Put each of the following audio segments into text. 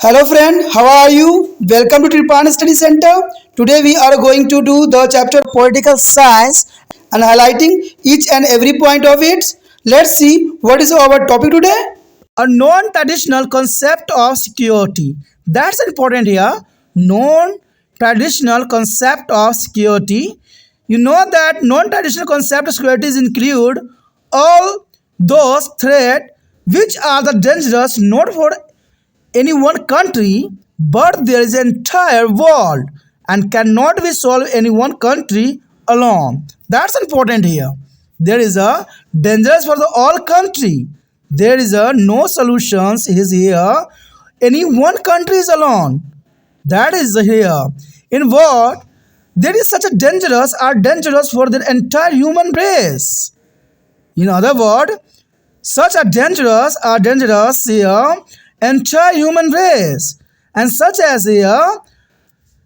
Hello friend, how are you? Welcome to Tripan Study Center. Today we are going to do the chapter Political Science and highlighting each and every point of it. Let's see what is our topic today. A non-traditional concept of security. That's important here. Non-traditional concept of security. You know that non-traditional concept of securities include all those threats which are the dangerous not for any one country, but there is an entire world and cannot be solved any one country alone. That's important here. There is a dangerous for the all country. There is a no solutions is here. Any one country is alone. That is here. In what there is such a dangerous are dangerous for the entire human race. In other words, such are dangerous here entire human race, and such as here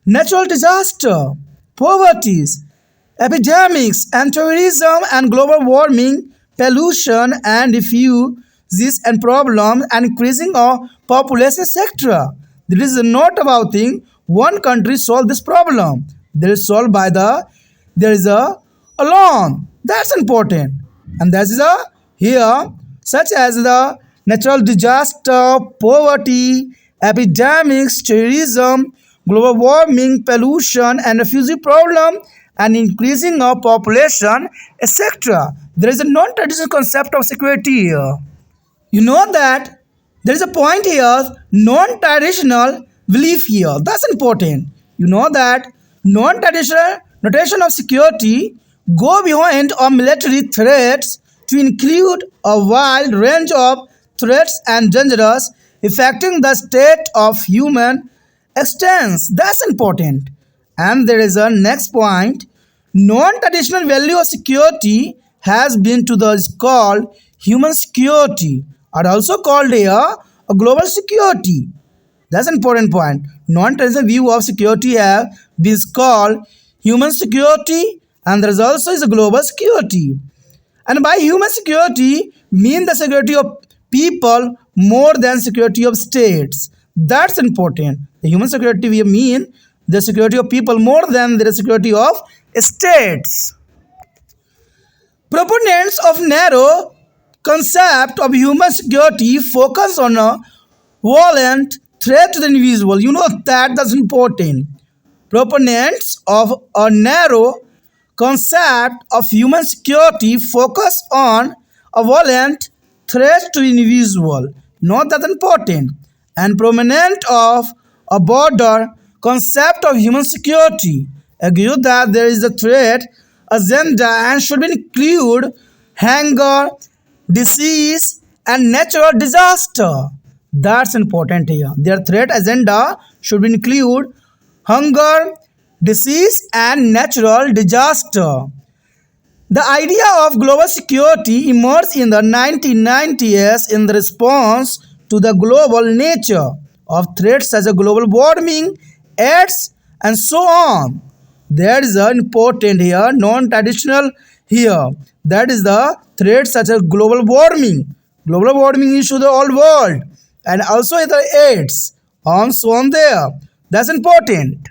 natural disaster, poverty, epidemics, and terrorism, and global warming, pollution, and refugees and problems, and increasing of population, etc. This is not about thing one country solve this problem. There is solved by there is a alone. That's important, and that is a here such as the natural disaster, poverty, epidemics, terrorism, global warming, pollution, and refugee problem, and increasing of population, etc. There is a non-traditional concept of security here. You know that there is a point here, non-traditional belief here. That's important. You know that non-traditional notation of security go beyond our military threats to include a wide range of threats and dangers affecting the state of human existence. That's important. And there is a next point. Non-traditional value of security has been to the is called human security, or also called here a global security. That's an important point. Non-traditional view of security have been called human security, and there is also is a global security. And by human security mean the security of people more than security of states. That's important. The human security we mean the security of people more than the security of states. Proponents of narrow concept of human security focus on a violent threat to the individual. You know that's important. Proponents of a narrow concept of human security focus on a violent threat to individual. Not that important. And proponent of a broader concept of human security agree that there is a threat agenda and should include hunger, disease, and natural disaster. That's important here. Their threat agenda should include hunger, disease, and natural disaster. The idea of global security emerged in the 1990s in the response to the global nature of threats such as global warming, AIDS, and so on. There is an important here, non-traditional here. That is the threats such as global warming. Global warming issue the whole world, and also the AIDS, and so on there. That's important.